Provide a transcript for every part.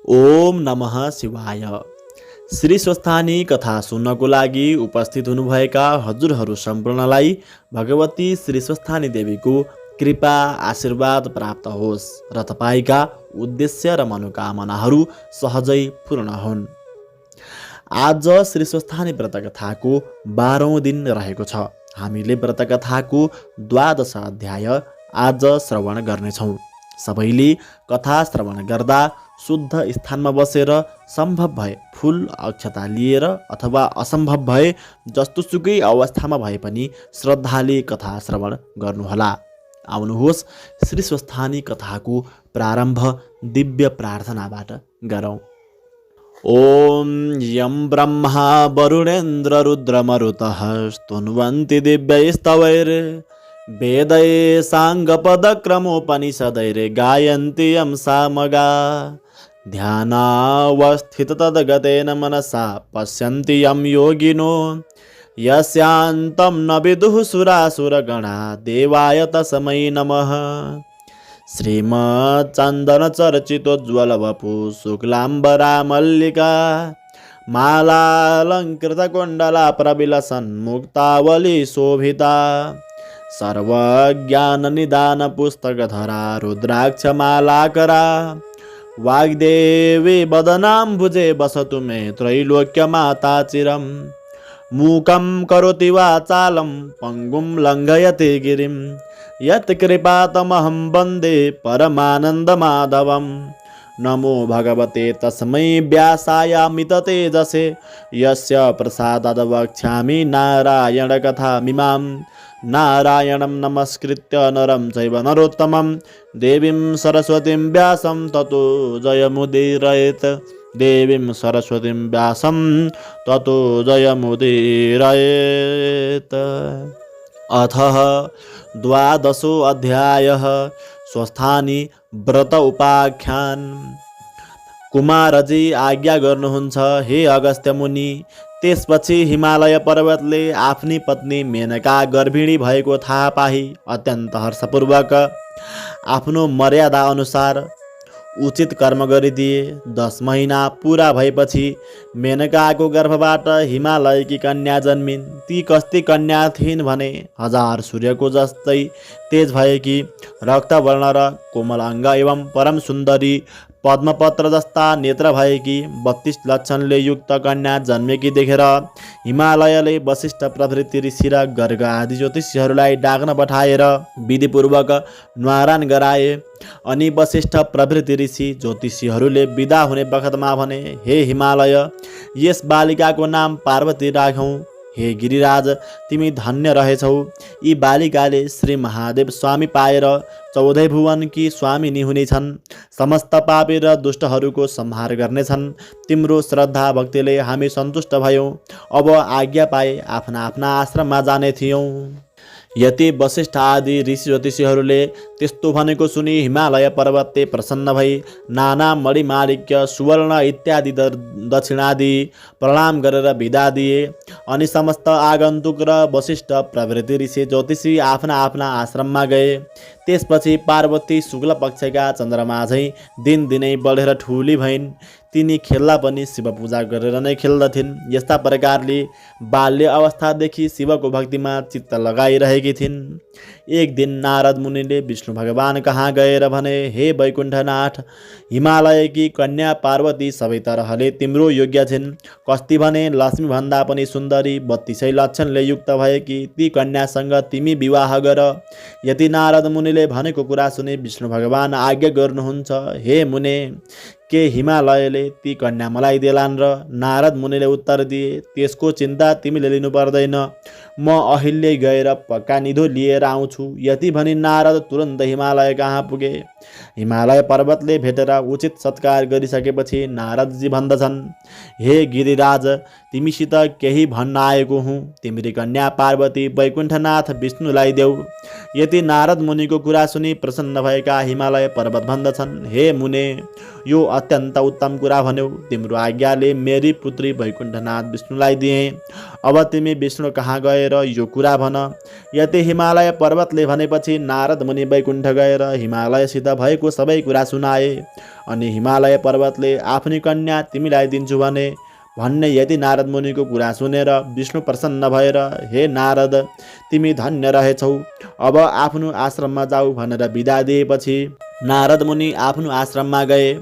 ओम नमः शिवाय। श्री स्वस्थानी कथा सुन्नको लागि उपस्थित हुनुभएका हजुरहरू सम्पूर्णलाई भगवती श्री स्वस्थानी देवीको कृपा आशीर्वाद प्राप्त होस् र तपाईँका उद्देश्य र मनोकामनाहरू सहजै पूर्ण हुन्। आज श्री स्वस्थानी व्रतकथाको 12औं दिन रहेको छ। हामीले व्रतकथाको 12 अध्याय आज श्रवण गर्नेछौँ। सबैले कथा श्रवण गर्दा शुद्ध स्थानमा बसेर सम्भव भए फूल अक्षता लिएर अथवा असम्भव भए जस्तोसुकै अवस्थामा भए पनि श्रद्धाले कथा श्रवण गर्नुहोला। आउनुहोस् श्री स्वस्थानी कथाको प्रारम्भ दिव्य प्रार्थनाबाट गरौँ। ओम यं ब्रह्मा वरुणेन्द्र रुद्रमरुतः स्तुन्वन्ति दिव्यैस्तवैर् वेदै साङ्गपदक्रमोपनिषदैर्गायन्ति यं सामगा ध्यानावस्थिततद्गतेन मनसा पश्यन्ति यं योगिनो यस्यान्तं न विदुः सुरासुरगणा देवाय तस्मै नमः। श्रीमच्चन्दनचर्चितोज्ज्वलवपु शुक्लाम्बरा मल्लिका मालालङ्कृतकुण्डला प्रविलसन्मुक्तावली शोभिता सर्वज्ञाननिदानपुस्तकधरा रुद्राक्षमालाकरा वाग्देवी वदनाम्बुजे वसतु मे त्रैलोक्यमाता चिरम्। मूकं करोति वाचालं पङ्गुं लङ्घयति गिरिं यत्कृपातमहं वन्दे परमानन्दमाधवम्। नमो भगवते तस्मै व्यासायामिततेजसे यस्य प्रसादाद् वक्ष्यामि नारायणकथामिमाम्। नारायणं नमस्कृत्य नरं चैव नरोत्तमं देवीं सरस्वतीं व्यासं ततो जयमुदीरयेत्। देवीं सरस्वतीं व्यासं ततो जयमुदीरयेत्। अथ 12 अध्यायः स्वस्थानी व्रत उपाख्यान। कुमारजी आज्ञा गर्नुहुन्छ हे अगस्त्य मुनि। त्यसपछि हिमालय पर्वतले आफ्नी पत्नी मेनका गर्भिणी भएको थाहा पाई अत्यन्त हर्षपूर्वक आफ्नो मर्यादा अनुसार उचित कर्म गरिदिए। 10 महिना पुरा भएपछि मेनकाको गर्भबाट हिमालयकी कन्या जन्मिन्। ती कस्ती कन्या थिइन् भने 1000 सूर्यको जस्तै तेज भएकी, रक्तवर्ण र कोमल अङ्ग एवं परम सुन्दरी, पद्मपत्र जस्ता नेत्र भएकी 32 लक्षणले युक्त कन्या जन्मेकी देखेर हिमालयले वशिष्ठ प्रभृति ऋषि र गर्ग आदि ज्योतिषीहरूलाई डाक्न पठाएर विधिपूर्वक न्वारान गराए। अनि वशिष्ठ प्रभृति ऋषि ज्योतिषीहरूले विदा हुने बखतमा भने, हे हिमालय, यस बालिकाको नाम पार्वती राखौँ। हे गिरिराज, तिमी धन्य रहेछौ। यी बालिकाले श्री महादेव स्वामी पाएर 14 भुवनकी स्वामिनी हुनेछन्। समस्त पापी र दुष्टहरूको संहार गर्नेछन्। तिम्रो श्रद्धा भक्तिले हामी सन्तुष्ट भयौँ। अब आज्ञा पाए आफ्ना आफ्ना आश्रममा जाने थियौँ। यति वशिष्ठ आदि ऋषि ज्योतिषीहरूले त्यस्तो भनेको सुनि हिमालय पर्वतले प्रसन्न भई नाना मणिमाणिक्य सुवर्ण इत्यादि दक्षिणादि प्रणाम गरेर बिदा दिए। अनि समस्त आगन्तुक र वशिष्ठ प्रभृति ऋषि ज्योतिषी आफ्ना आफ्ना आश्रममा गए। त्यसपछि पार्वती शुक्ल पक्षका चन्द्रमा झैँ दिनदिनै बढेर ठुली भइन्। तिनी खेल्दा पनि शिव पूजा गरेर नै खेल्दथिन्। यस्ता प्रकारले बाल्य अवस्थादेखि शिवको भक्तिमा चित्त लगाइरहेकी थिइन्। एक दिन नारद मुनिले विष्णु भगवान कहाँ गएर भने, हे वैकुण्ठनाथ, हिमालयकी कन्या पार्वती सबै तरहले तिम्रो योग्य छिन्। कस्ती भने लक्ष्मी भन्दा पनि सुन्दरी 32 लक्षणले युक्त भएकी ती कन्यासँग तिमी विवाह गर। यति नारद मुनिले भनेको कुरा सुने विष्णु भगवान आज्ञा गर्नुहुन्छ, हे मुने, के हिमालयले ती कन्या मलाई देलान्? र नारद मुनिले उत्तर दिए, त्यसको चिन्ता तिमीले लिनु पर्दैन। म अहिले गएर पक्का निधो लिएर आउँछु। यति भनी नारद तुरन्त हिमालय कहाँ पुगे। हिमालय पर्वतले भेटेर उचित सत्कार गरिसकेपछि नारदजी भन्दछन्, हे गिरिराज, तिमीसित केही भन्न आएको हुँ। तिम्री कन्या पार्वती वैकुण्ठनाथ विष्णुलाई देऊ। यति नारद मुनिको कुरा सुनि प्रसन्न भएका हिमालय पर्वत भन्दछन्, हे मुने, यो अत्यन्त उत्तम कुरा भन्यौ। तिम्रो आज्ञाले मेरी पुत्री वैकुण्ठनाथ विष्णुलाई दिए। अब तिमी विष्णु कहाँ गएर यो कुरा भन। यति हिमालय पर्वतले भनेपछि नारद मुनि वैकुण्ठ गएर हिमालयसित भएको सबै कुरा सुनाए। अनि हिमालय पर्वतले आफ्नी कन्या तिमीलाई दिन्छु भन्ने यति नारद मुनिको कुरा सुनेर विष्णु प्रसन्न भएर, हे नारद, तिमी धन्य रहेछौ, अब आफ्नो आश्रममा जाऊ भनेर बिदा दिएपछि नारद मुनि आफ्नो आश्रममा गए।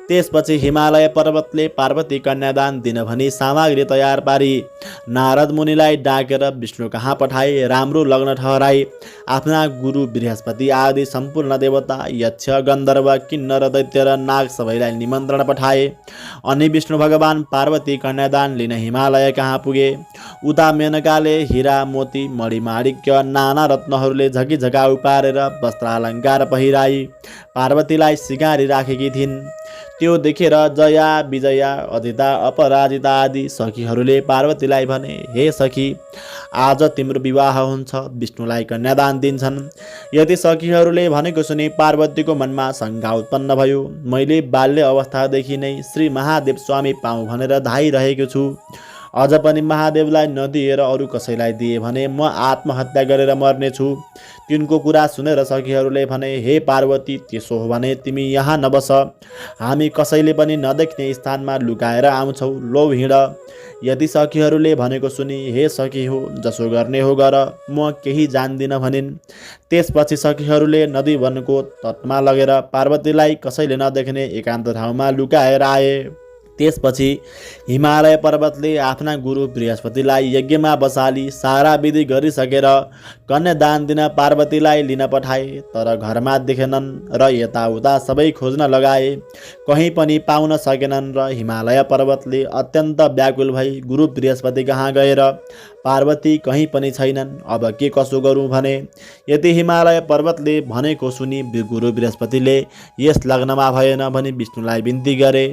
त्यसपछि हिमालय पर्वतले पार्वती कन्यादान दिन भनी सामग्री तयार पारी नारद मुनिलाई डाकेर विष्णु कहाँ पठाए। राम्रो लग्न ठहराई आफ्ना गुरु बृहस्पति आदि सम्पूर्ण देवता, यक्ष, गन्धर्व, किन्नर, दैत्य र नाग सबैलाई निमन्त्रण पठाए। अनि विष्णु भगवान पार्वती कन्यादान लिन हिमालय कहाँ पुगे। उता मेनकाले हीरा, मोती, मणिमाणिक्य, नाना रत्नहरूले झकिझकाउ पारेर वस्त्रालङ्कार पहिराई पार्वतीलाई सिगारी राखेकी थिइन्। त्यो देखेर जया, विजया, अदिता, अपराजिता आदि सखीहरूले पार्वतीलाई भने, हे सखी, आज तिम्रो विवाह हुन्छ, विष्णुलाई कन्यादान दिन्छन्। यति सखीहरूले भनेको सुनि पार्वतीको मनमा शङ्का उत्पन्न भयो। मैले बाल्य अवस्थादेखि नै श्री महादेव स्वामी पाऊँ भनेर धाइरहेको छु। अझ पनि महादेवलाई नदिएर अरू कसैलाई दिए भने म आत्महत्या गरेर मर्नेछु। तिनको कुरा सुनेर सखीहरूले भने, हे पार्वती, त्यसो हो भने तिमी यहाँ नबस, हामी कसैले पनि नदेख्ने स्थानमा लुकाएर आउँछौ, लौ हिँड। यदि सखीहरूले भनेको सुनि, हे सखी हो, जसो गर्ने हो गर, म केही जान्दिनँ भनिन्। त्यसपछि सखीहरूले नदी वनको तटमा लगेर पार्वतीलाई कसैले नदेख्ने एकान्त ठाउँमा लुकाएर आए। त्यसपछि हिमालय पर्वतले आफ्ना गुरु बृहस्पतिलाई यज्ञमा बसाली सारा विधि गरिसकेर कन्यादान दिन पार्वतीलाई लिन पठाए। तर घरमा देखेनन् र यताउता सबै खोज्न लगाए, कहीँ पनि पाउन सकेनन्। र हिमालय पर्वतले अत्यन्त व्याकुल भई गुरु बृहस्पति कहाँ गएर पार्वती कहीँ पनि छैनन्, अब के कसो गरौँ भने। यति हिमालय पर्वतले भनेको सुनि गुरु बृहस्पतिले यस लग्नमा भएन भनी विष्णुलाई बिन्ती गरे।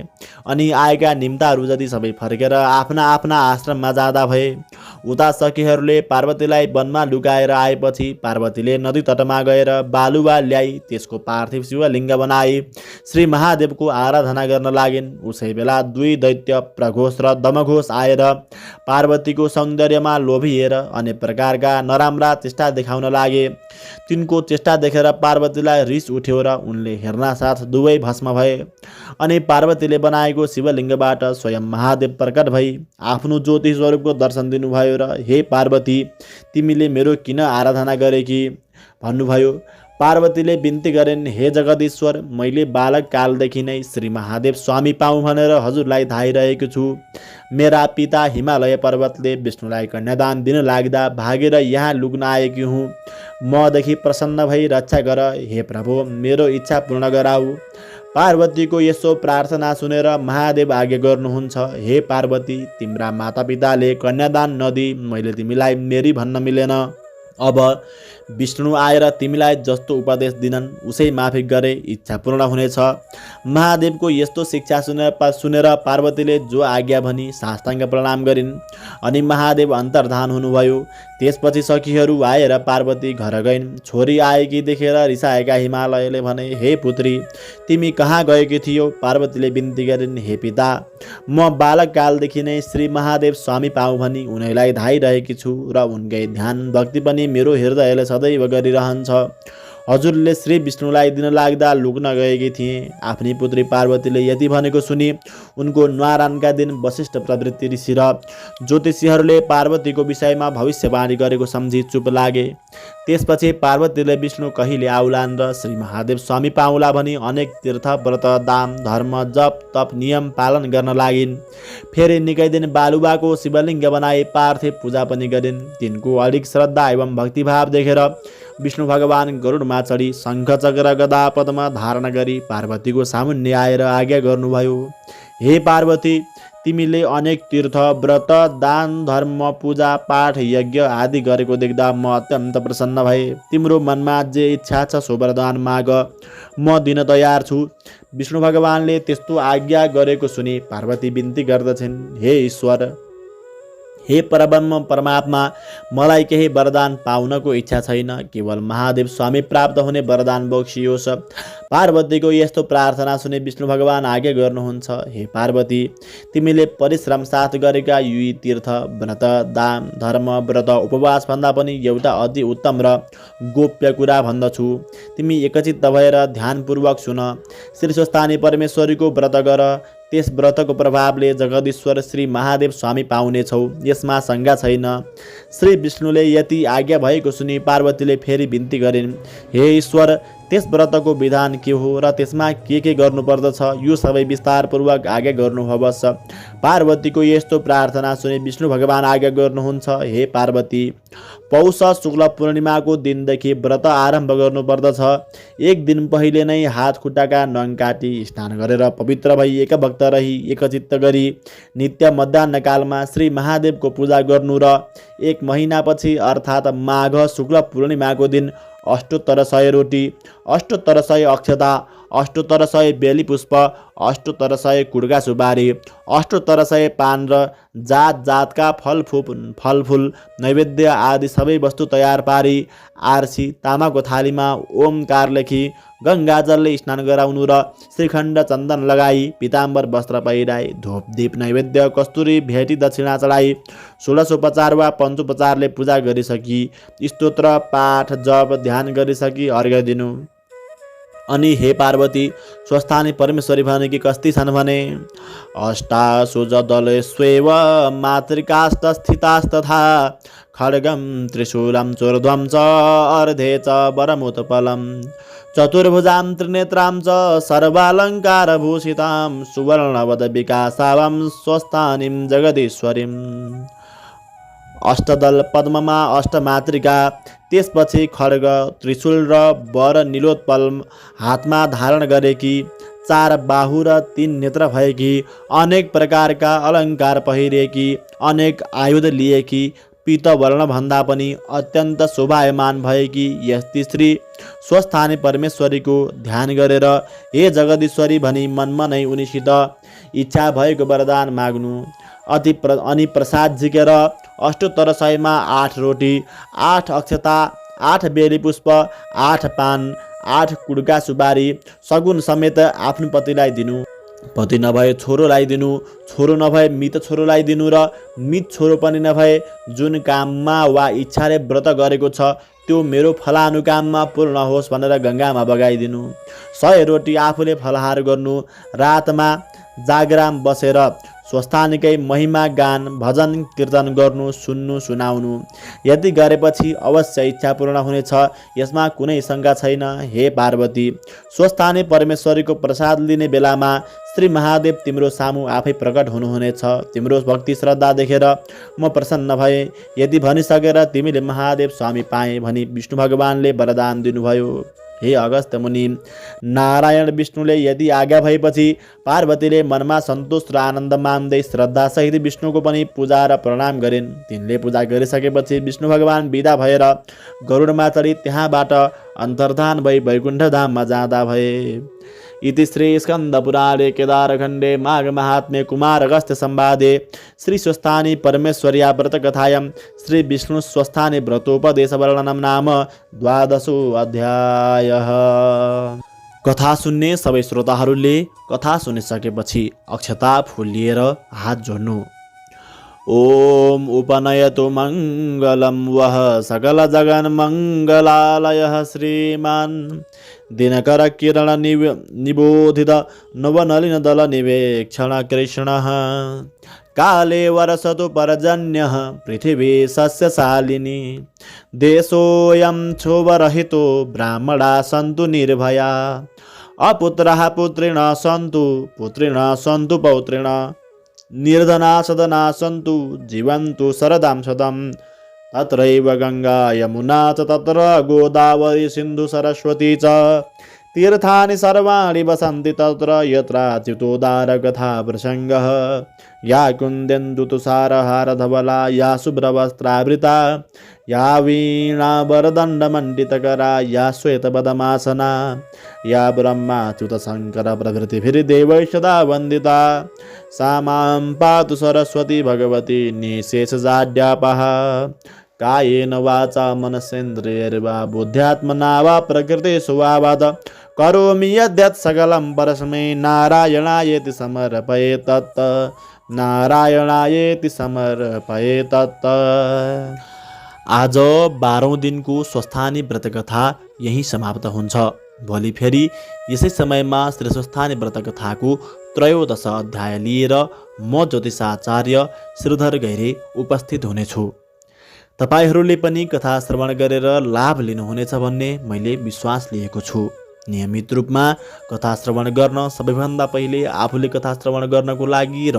अनि आएका निम्ताहरू जति सबै फर्केर आफ्ना आफ्ना आश्रममा जाँदा भए। उता सखीहरूले पार्वतीलाई वनमा लुकाएर आएपछि पार्वतीले नदी तटमा गएर बालुवा ल्याई त्यसको पार्थिव शिवलिङ्ग बनाई श्री महादेवको आराधना गर्न लागिन्। उसै बेला दुई दैत्य प्रघोष र दमघोष आएर पार्वतीको सौन्दर्यमा लोभिएर अनेक प्रकारका नराम्रा चेष्टा देखाउन लागे। तिनको चेष्टा देखेर पार्वतीलाई रिस उठ्यो र उनले हेर्नासाथ दुवै भस्म भए। अनि पार्वतीले बनाएको शिवलिङ्गबाट स्वयं महादेव प्रकट भई आफ्नो ज्योति स्वरूपको दर्शन दिनुभयो र हे पार्वती, तिमीले मेरो किन आराधना गरेकी भन्नुभयो। पार्वतीले बिन्ती गरिन्, हे जगदीश्वर, मैले बालक कालदेखि नै श्री महादेव स्वामी पाऊँ भनेर हजुरलाई धाइरहेको छु। मेरा पिता हिमालय पर्वतले विष्णुलाई कन्यादान दिन लाग्दा भागेर यहाँ लुक्न आएकी हुँ। मदेखि प्रसन्न भई रक्षा गर, हे प्रभु, मेरो इच्छा पूर्ण गराऊ। पार्वतीको यसो प्रार्थना सुनेर महादेव आज्ञा गर्नुहुन्छ, हे पार्वती, तिम्रा मातापिताले कन्यादान नदी मैले तिमीलाई मेरी भन्न मिलेन। अब विष्णु आएर तिमीलाई जस्तो उपदेश दिनन् उसै माफिक गरे इच्छा पूर्ण हुनेछ। महादेवको यस्तो शिक्षा सुनेर पार्वतीले जो आज्ञा भनी साष्टाङ्ग प्रणाम गरिन्। अनि महादेव अन्तर्धान हुनुभयो। त्यसपछि सखीहरू आएर पार्वती घर गइन्। छोरी आएकी देखेर रिसाएका हिमालयले भने, हे पुत्री, तिमी कहाँ गएकी थियौ? पार्वतीले बिन्ती गरिन्, हे पिता, म बालककालदेखि नै श्री महादेव स्वामी पाऊँ भनी उनीलाई धाइरहेकी छु र उनकै ध्यान भक्ति पनि मेरो हृदयले सदैव गरिरहन्छ। हजुरले श्री विष्णुलाई दिन लाग्दा लुक्न गएकी थिए। आफ्नी पुत्री पार्वतीले यति भनेको सुनि उनको न्वारानका दिन वशिष्ठ प्रवृत्ति ऋषि र ज्योतिषीहरूले पार्वतीको विषयमा भविष्यवाणी गरेको सम्झी चुप लागे। त्यसपछि पार्वतीले विष्णु कहिले आउलान् र श्री महादेव स्वामी पाउला भनी अनेक तीर्थ, व्रत, दान, धर्म, जप, तप, नियम पालन गर्न लागिन्। फेरि निकै दिन बालुवाको शिवलिङ्ग बनाई पार्थिव पूजा पनि गरिन्। तिनको अलिक श्रद्धा एवं भक्तिभाव देखेर विष्णु भगवान गरुडमा चढी शङ्ख, चक्र, गदा, पद्म धारण गरी पार्वतीको सामुन्ने आएर आज्ञा गर्नुभयो, हे पार्वती, तिमीले अनेक तीर्थ, व्रत, दान, धर्म, पूजा, पाठ, यज्ञ आदि गरेको देख्दा म अत्यन्त प्रसन्न भए। तिम्रो मनमा जे इच्छा छ सो वरदान माग, म दिन तयार छु। विष्णु भगवानले त्यस्तो आज्ञा गरेको सुनि पार्वती बिन्ती गर्दछिन्, हे ईश्वर, हे परब्रह्म परमात्मा, मलाई केही वरदान पाउनको इच्छा छैन, केवल महादेव स्वामी प्राप्त हुने वरदान बक्सियोस्। पार्वतीको यस्तो प्रार्थना सुने विष्णु भगवान आज्ञा गर्नुहुन्छ, हे पार्वती, तिमीले परिश्रम साथ गरेका यी तीर्थ, व्रत, दान, धर्म, व्रत, उपवास भन्दा पनि एउटा अति उत्तम र गोप्य कुरा भन्दछु। तिमी एकचित्त भएर ध्यानपूर्वक सुन। श्री स्वस्थानी परमेश्वरीको व्रत गर। त्यस व्रतको प्रभावले जगदीश्वर श्री महादेव स्वामी पाउनेछौ, यसमा शङ्का छैन। श्री विष्णुले यति आज्ञा भएको सुनि पार्वतीले फेरि बिन्ती गरिन्, हे ईश्वर, त्यस व्रतको विधान के हो र त्यसमा के गर्नुपर्दछ, यो सबै विस्तारपूर्वक आज्ञा गर्नुहोस्। पार्वतीको यस्तो प्रार्थना सुनि विष्णु भगवान आज्ञा गर्नुहुन्छ, हे पार्वती, पौष शुक्ल पूर्णिमाको दिनदेखि व्रत आरम्भ गर्नुपर्दछ। एक दिन पहिले नै हात खुट्टाका नङ काटी स्नान गरेर पवित्र भई एकभक्त रही एकचित्त गरी नित्य मध्याह्नकालमा श्री महादेवको पूजा गर्नु र एक महिनापछि अर्थात् माघ शुक्ल पूर्णिमाको दिन अष्टोत्तर 100 रोटी, अष्टोत्तर 100 अक्षता, अष्टोत्तर 100 बेली पुष्प, अष्टोत्तर 100 कुड्का सुपारी, अष्टोत्तर 100 पान र जात जातका फलफुल नैवेद्य आदि सबै वस्तु तयार पारी आरसी तामाको थालीमा ओमकार लेखी गङ्गाजलले स्नान गराउनु र श्रीखण्ड चन्दन लगाई पीताम्बर वस्त्र पहिराई धूप दीप नैवेद्य कस्तुरी भेटी दक्षिणा चढाई षोडशोपचार वा पञ्चोपचारले पूजा गरिसकी स्तोत्र पाठ जप ध्यान गरिसकी अर्घ्य दिनु। अनि हे पार्वती, स्वस्थानी परमेश्वरी भनेकी कस्ती छन् भने, अष्टासुजदलेष्वेव मातृकास्तस्थितास्तथा खड्गं त्रिशूलं चोर्ध्वं च अर्धे च वरमुत्पलं चतुर्भुजां त्रिनेत्रां च सर्वालङ्कारभूषितां सुवर्णवदविकासां स्वस्थानीं जगदीश्वरीम्। अष्टदल पद्ममा अष्टमातृका, त्यसपछि खड्ग त्रिशूल र वर नीलोत्पल हातमा धारण गरेकी, 4 बाहु र 3 नेत्र भएकी, अनेक प्रकारका अलङ्कार पहिरेकी, अनेक आयुध लिएकी, पीतवर्ण भन्दा पनि अत्यन्त शोभायमान भएकी यस्ती श्री स्वस्थानी परमेश्वरीको ध्यान गरेर हे जगदीश्वरी भनी मनमा नै उनीसित इच्छा भएको वरदान माग्नु। अनि प्रसाद झिकेर अष्टोत्तर 100 मा 8 रोटी, 8 अक्षता, 8 बेली पुष्प, 8 पान, 8 कुड्का सुपारी सगुन समेत आफ्नो पतिलाई दिनु। पति नभए छोरोलाई दिनु, छोरो नभए मित छोरोलाई दिनु र मित छोरो पनि नभए जुन काममा वा इच्छाले व्रत गरेको छ त्यो मेरो फलानुकाममा पूर्ण होस् भनेर गङ्गामा बगाइदिनु। 100 रोटी आफूले फलाहार गर्नु। रातमा जागराम बसेर स्वस्थानीकै महिमा गान भजन कीर्तन गर्नु, सुन्नु, सुनाउनु। यति गरेपछि अवश्य इच्छा पूर्ण हुनेछ, यसमा कुनै शङ्का छैन। हे पार्वती, स्वस्थानी परमेश्वरीको प्रसाद लिने बेलामा श्री महादेव तिम्रो सामु आफै प्रकट हुनुहुनेछ। तिम्रो भक्ति श्रद्धा देखेर म प्रसन्न भए। यदि भनिसकेर तिमीले महादेव स्वामी पाए भनी विष्णु भगवानले वरदान दिनुभयो। हे अगस्त्य मुनि, नारायण विष्णुले यदि आज्ञा भएपछि पार्वतीले मनमा सन्तोष र आनन्द मान्दै श्रद्धासहित विष्णुको पनि पूजा र प्रणाम गरिन्। तिनले पूजा गरिसकेपछि विष्णु भगवान बिदा भएर गरुडमा चढी त्यहाँबाट अन्तर्धान भई वैकुण्ठ धाममा जाँदा भए। इति श्री स्कंद पुराणे केदारखण्डे माघ महात्म्ये कुमार अगस्त्य संवादे श्री स्वस्थानी परमेश्वर्या व्रत कथायां श्री विष्णु स्वस्थानी व्रतोपदेश वर्णनम नाम 12 अध्यायः। कथा सुन्ने सबै श्रोताहरूले कथा सुनिसकेपछि अक्षता फूल लिएर हात जोड्नु। ओम उपनयतु मङ्गलं वः सकल जगन मङ्गलालयः श्रीमान् दिनकर किरण निबोधित नवनलिन दल निवेक्षण कृष्णः काले वर्षतु पर्जन्यः पृथिवी सस्यशालिनी देशोऽयं क्षोभरहितो ब्राह्मणा सन्तु निर्भया अपुत्रः पुत्रिण सन्तु पुत्रिण सन्तु पौत्रिण निर्धना सदना सन्तु जीवन्तु शरदां शतं तत्रैव गंगा यमुना च तत्र गोदावरी सिन्धु सरस्वती च तीर्थानि सर्वाणि वसन्ति तत्र यत्राच्युतोदारकथा प्रसङ्गः या कुन्देन्दुतुषारहारधवला या शुभ्रवस्त्रावृता या वीणावरदण्डमण्डितकरा या श्वेतपदमासना या ब्रह्माच्युतशङ्करप्रभृतिभिर्देवैः सदा वन्दिता सा मां पातु सरस्वती भगवती निःशेषजाड्यापः कायेन वाचा मनसेन्द्रियैर्वा बुद्ध्यात्मना वा प्रकृते स्वभावात् करोमि यद्यत् सकलं परस्मै नारायणायेति समर्पये तत् नारायणायेति समर्पये तत्। आज 12औं दिनको स्वस्थानी व्रत कथा यही समाप्त हुन्छ। भोलि फेरि यसै समयमा श्री स्वस्थानी व्रत कथाको 13औं अध्याय लिएर म ज्योतिषाचार्य श्रीधर गैरे उपस्थित हुनेछु। तपाईहरूले पनि कथा श्रवण गरेर लाभ लिनुहुनेछ भन्ने मैले विश्वास लिएको छु। नियमित रूपमा कथा श्रवण गर्न सबैभन्दा पहिले आफूले कथा श्रवण गर्नको लागि र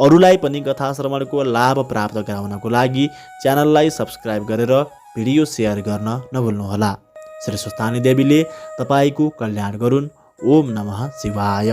अरूलाई पनि कथा श्रवणको लाभ प्राप्त गराउनको लागि च्यानललाई सब्स्क्राइब गरेर भिडियो सेयर गर्न नभुल्नुहोला। श्री स्वस्थानी देवीले तपाईको कल्याण गरून्। ओम नमः शिवाय।